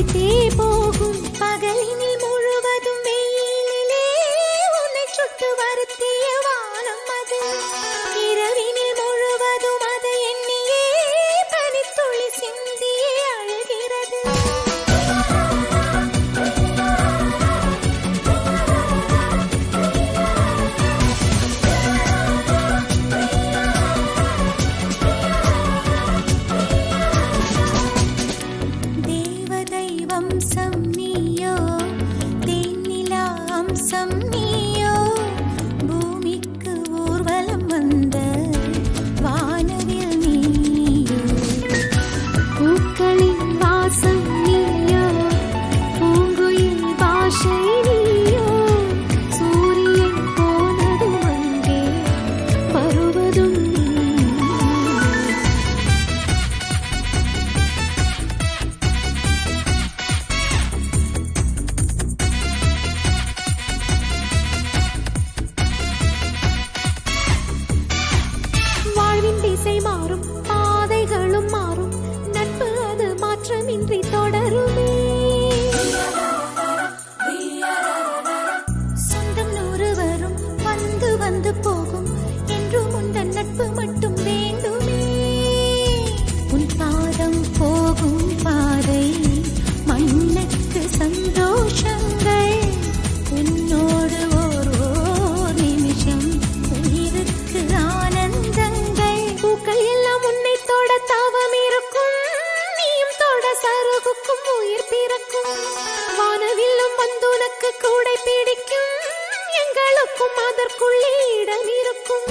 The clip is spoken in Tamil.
கொதித்தே போகும் பகலினில் முழுவதும் வெயிலிலே உன்னை சுட்டு வருத்திய வானம் அது இரவினில் முழுவதும் அதை எண்ணியே பனித்துளி சிந்தியே அழுகிறது. வம்சம் நீயோ தேனிலா அம்சம் நீயோ பூமிக்கு ஊர்வலம் வந்த வானவில் நீயோ பூக்களின் வாசம் நீயோ பூங்குயில் பாஷை நீயோ சூரியன் போனதும் அங்கே வருவதும் திசை மாறும் பாதைகளும் மாறும் நட்பு அது மாற்றமின்றி தொடருமே. சொந்தம் நூறு வரும் வந்து வந்து போகும் என்றும் உந்தன் நட்பு மட்டும் வேண்டுமே. உன் பாதம் போகும் பாதை மண்ணுக்கு சந்தோஷங்கள் உன்னோடு ஓர் நிமிஷம் உயிருக்கு ஆனந்தங்கள். பூக்கள் எல்லாம் உன்னை தொட தாவம் இருக்கும் நீயும் தொட சருகுக்கும் உயிர் பிறக்கும். வானவில்லும் வந்து உனக்கு கூடை பிடிக்கும் எங்களுக்கும் அதற்குள்ளே இடம் இருக்கும்.